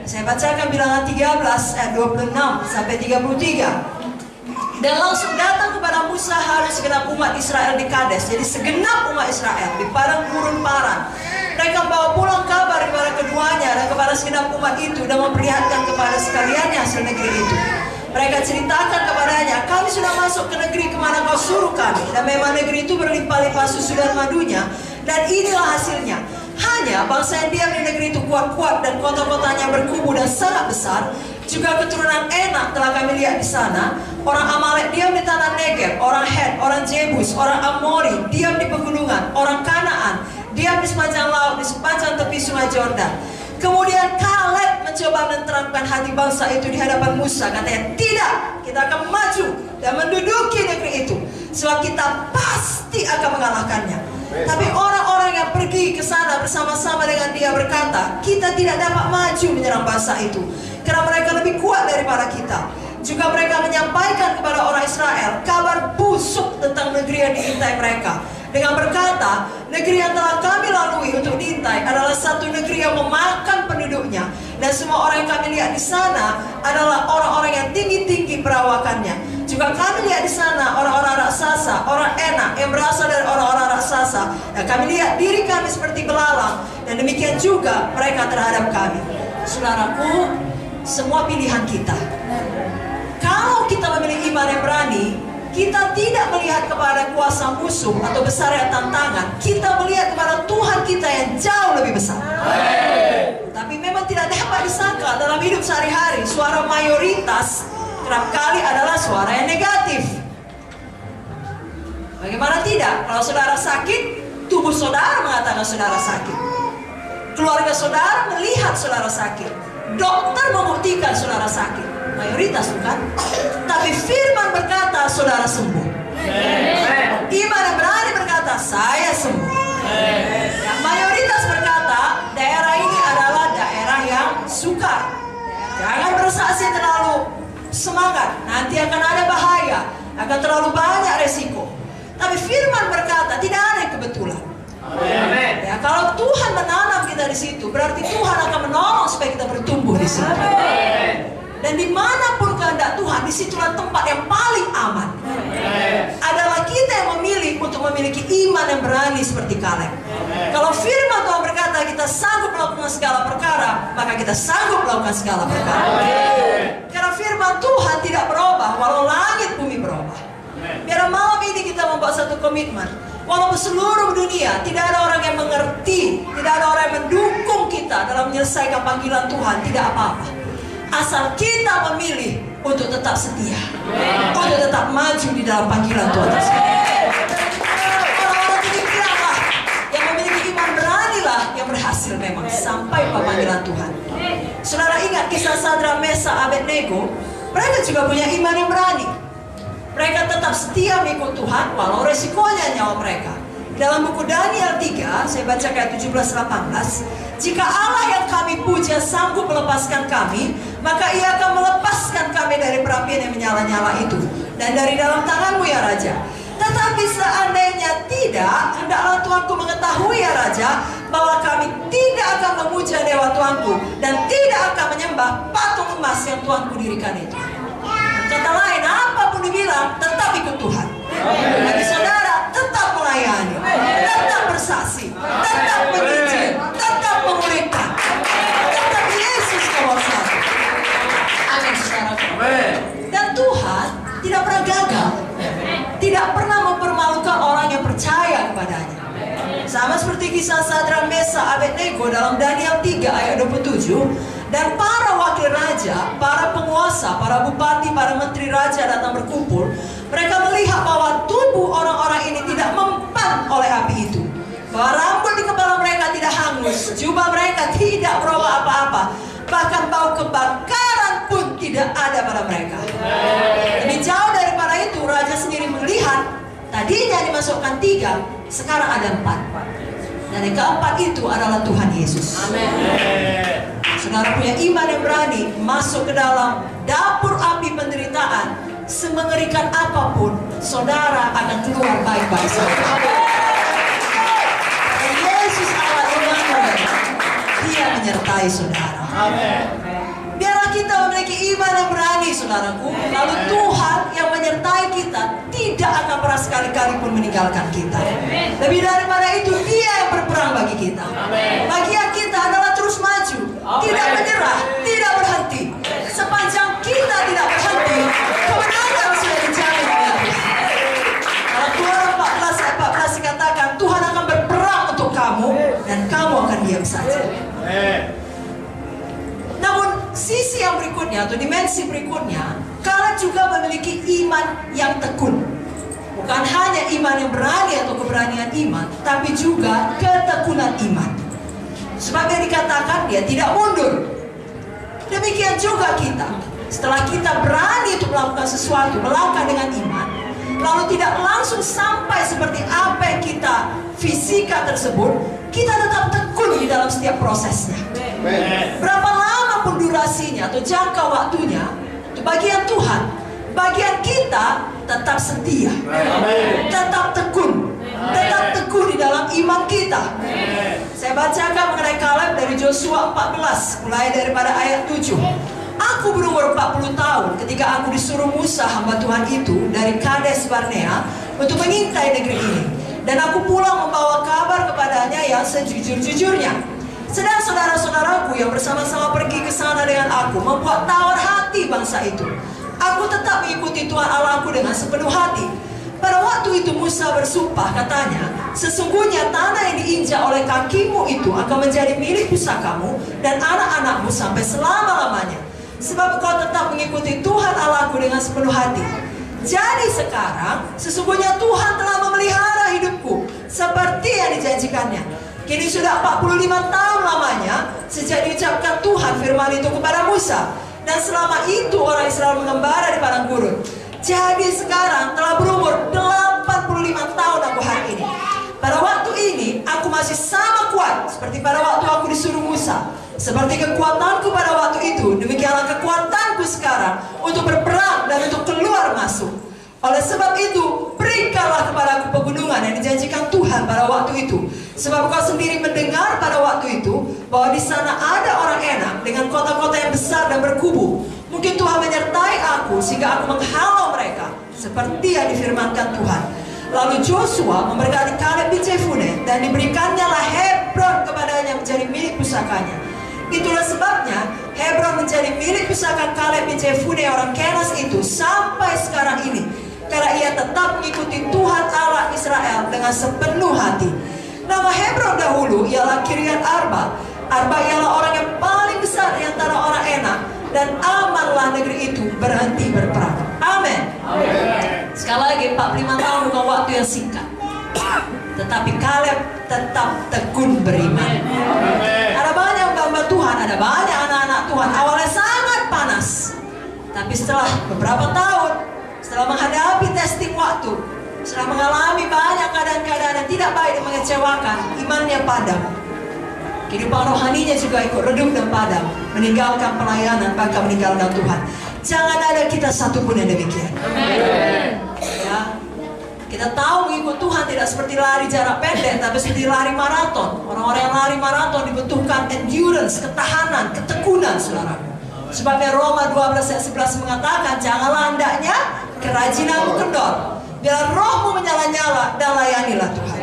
Saya bacakan Bilangan 13 ayat 26 sampai 33. Dan langsung datang kepada Musa Harun segenap umat Israel di Kades. Jadi segenap umat Israel di padang gurun Paran. Mereka bawa pulang kabar kepada keduanya dan kepada segenap umat itu, dan memperlihatkan kepada sekaliannya hasil negeri itu. Mereka ceritakan kepadanya, kami sudah masuk ke negeri kemana kau suruh kami, dan memang negeri itu berlimpah-limpah susu dan madunya, dan inilah hasilnya. Hanya bangsa yang diam di negeri itu kuat-kuat, dan kota-kotanya berkubu dan sangat besar. Juga keturunan Enak telah kami lihat di sana. Orang Amalek diam di tanah Negeb, orang Het, orang Jebus, orang Amori diam di pegunungan, orang Kanaan diam di sepanjang laut, di sepanjang tepi sungai Yordan. Kemudian Kaleb mencoba menerangkan hati bangsa itu di hadapan Musa. Katanya, tidak, kita akan maju dan menduduki negeri itu, sebab kita pasti akan mengalahkannya. Tapi orang-orang yang pergi ke sana bersama-sama dengan dia berkata, kita tidak dapat maju menyerang bangsa itu, karena mereka lebih kuat daripada kita. Juga mereka menyampaikan kepada orang Israel kabar busuk tentang negeri yang diintai mereka, dengan berkata, negeri yang telah kami lalui untuk diintai adalah satu negeri yang memakan penduduknya, dan semua orang yang kami lihat di sana adalah orang-orang yang tinggi-tinggi perawakannya. Juga kami lihat di sana orang-orang raksasa, orang Enak yang berasal dari orang-orang raksasa, dan kami lihat diri kami seperti belalang, dan demikian juga mereka terhadap kami. Saudaraku, semua pilihan kita. Kalau kita memiliki iman yang berani, kita tidak melihat kepada kuasa musuh atau besarnya tantangan. Kita melihat kepada Tuhan kita yang jauh lebih besar. Tapi memang tidak dapat disangka dalam hidup sehari-hari, suara mayoritas kerap kali adalah suara yang negatif. Bagaimana tidak? Kalau saudara sakit, tubuh saudara mengatakan saudara sakit. Keluarga saudara melihat saudara sakit. Dokter membuktikan saudara sakit. Mayoritas bukan? Tapi firman berkata saudara sembuh. Iman yang berani berkata saya sembuh. Ya, mayoritas berkata daerah ini adalah daerah yang sukar. Jangan bersaksi terlalu semangat, nanti akan ada bahaya, akan terlalu banyak resiko. Tapi firman berkata tidak ada yang kebetulan. Ya, kalau Tuhan menanam kita di situ, berarti Tuhan akan menolong supaya kita bertumbuh di situ. Dan dimanapun kehendak Tuhan, disitulah tempat yang paling aman. Adalah kita yang memilih untuk memiliki iman yang berani seperti Kaleb. Kalau firman Tuhan berkata kita sanggup melakukan segala perkara, maka kita sanggup melakukan segala perkara. Karena firman Tuhan tidak berubah walau langit bumi berubah. Biar malam ini kita membuat satu komitmen. Walaupun seluruh dunia tidak ada orang yang mengerti, tidak ada orang yang mendukung kita dalam menyelesaikan panggilan Tuhan, tidak apa-apa. Asal kita memilih untuk tetap setia, untuk tetap maju di dalam panggilan Tuhan tersebut. Orang-orang demikianlah yang memiliki iman beranilah yang berhasil memang sampai pada panggilan Tuhan. Saudara ingat kisah Sadrak, Mesak, Abednego? Mereka juga punya iman yang berani. Mereka tetap setia mengikut Tuhan walau resikonya nyawa mereka. Dalam buku Daniel 3, saya baca ayat 17-18, jika Allah yang kami puja sanggup melepaskan kami, maka ia akan melepaskan kami dari perapian yang menyala-nyala itu, dan dari dalam tanganmu ya Raja. Tetapi seandainya tidak, hendaklah Tuanku mengetahui ya Raja, bahwa kami tidak akan memuja dewa Tuanku, dan tidak akan menyembah patung emas yang Tuanku dirikan itu. Kata lain, apapun dibilang, tetap ikut Tuhan. Bagi saudara, tetap melayani, tetap bersaksi, tetap menginjil, tetap memulihkan, tetap Yesus nomor satu. Amin, saudara. Dan Tuhan tidak pernah gagal, tidak pernah mempermalukan orang yang percaya kepadanya. Sama seperti kisah Sadrak, Mesak, Abednego dalam Daniel 3 ayat 27. Dan para wakil raja, para penguasa, para bupati, para menteri raja datang berkumpul. Mereka melihat bahwa tubuh orang-orang ini tidak mempan oleh api itu, bahwa rambut di kepala mereka tidak hangus, jubah mereka tidak berubah apa-apa, bahkan bau kebakaran pun tidak ada pada mereka. Lebih jauh daripada itu, raja sendiri melihat tadinya dimasukkan 3, sekarang ada 4. Dan yang keempat itu adalah Tuhan Yesus. Amin. Saudara punya iman yang berani masuk ke dalam dapur api penderitaan, semengerikan apapun, saudara akan keluar baik-baik saja. Dan Yesus Allah Immanuel, Dia menyertai saudara. Amin. Setelah kita memiliki iman yang berani, saudaraku, lalu Tuhan yang menyertai kita tidak akan pernah sekali-kali pun meninggalkan kita. Lebih daripada itu, Dia yang berperang bagi kita. Bagian kita adalah terus maju, tidak menyerah, tidak berhenti. Sepanjang kita tidak berhenti, kemenangan sudah dijamin oleh Tuhan. Dalam Keluaran 14 ayat 14 dikatakan, Tuhan akan berperang untuk kamu dan kamu akan diam saja. Namun sisi yang berikutnya atau dimensi berikutnya, Kaleb juga memiliki iman yang tekun. Bukan hanya iman yang berani atau keberanian iman, tapi juga ketekunan iman. Sebab yang dikatakan dia tidak mundur. Demikian juga kita. Setelah kita berani untuk melakukan sesuatu, melangkah dengan iman, lalu tidak langsung sampai seperti apa yang kita fisika tersebut, kita tetap tekun di dalam setiap prosesnya. Berapa lama pun durasinya atau jangka waktunya, itu bagian Tuhan. Bagian kita tetap setia, tetap tekun, tetap teguh di dalam iman kita. Saya bacakan mengenai Kaleb dari Yosua 14, mulai daripada ayat 7. Aku berumur 40 tahun ketika aku disuruh Musa hamba Tuhan itu dari Kades Barnea untuk mengintai negeri ini. Dan aku pulang membawa kabar kepadanya yang sejujur-jujurnya. Sedang saudara-saudaraku yang bersama-sama pergi ke sana dengan aku membuat tawar hati bangsa itu. Aku tetap mengikuti Tuhan Allahku dengan sepenuh hati. Pada waktu itu Musa bersumpah, katanya, sesungguhnya tanah yang diinjak oleh kakimu itu akan menjadi milik pusakamu dan anak-anakmu sampai selama-lamanya. Sebab kau tetap mengikuti Tuhan Allahku dengan sepenuh hati. Jadi sekarang sesungguhnya Tuhan telah memelihara hidupku seperti yang dijanjikannya. Kini sudah 45 tahun lamanya sejak diucapkan Tuhan firman itu kepada Musa. Dan selama itu orang Israel mengembara di padang gurun. Jadi sekarang telah berumur 85 tahun aku hari ini. Pada waktu ini aku masih sama kuat seperti pada waktu aku disuruh Musa. Seperti kekuatanku pada waktu itu, demikianlah kekuatanku sekarang untuk berperang dan untuk keluar masuk. Oleh sebab itu, berikanlah kepadaku pegunungan yang dijanjikan Tuhan pada waktu itu. Sebab kau sendiri mendengar pada waktu itu bahwa di sana ada orang enak dengan kota-kota yang besar dan berkubu. Mungkin Tuhan menyertai aku sehingga aku menghalau mereka seperti yang difirmankan Tuhan. Lalu Joshua memberkati Kaleb bin Jefune dan diberikannya lah Hebron kepadanya menjadi milik pusakanya. Itulah sebabnya Hebron menjadi milik pusaka Kaleb bin Jefune orang Kenas itu sampai sekarang ini. Karena ia tetap mengikuti Tuhan Allah Israel dengan sepenuh hati. Nama Hebron dahulu ialah Kiryat Arba. Arba ialah orang yang paling besar di antara orang enak. Dan amanlah negeri itu berhenti berperang. Amin. Sekali lagi 45 tahun bukan waktu yang singkat. Tetapi Kaleb tetap tekun beriman. Ada banyak hamba Tuhan, ada banyak anak-anak Tuhan. Awalnya sangat panas. Tapi setelah beberapa tahun, setelah menghadapi testing waktu, setelah mengalami banyak keadaan-keadaan yang tidak baik dan mengecewakan, imannya padam. Kehidupan rohaninya juga ikut redup dan padam, meninggalkan pelayanan, bahkan meninggalkan Tuhan. Jangan ada kita satupun yang demikian. Ya, kita tahu mengikut Tuhan tidak seperti lari jarak pendek, tapi seperti lari maraton. Orang-orang yang lari maraton dibutuhkan endurance, ketahanan, ketekunan, saudaraku. Sebabnya Roma 12 ayat 11 mengatakan, janganlah hendaknya kerajinanmu kendor, biar rohmu menyala-nyala dan layanilah Tuhan.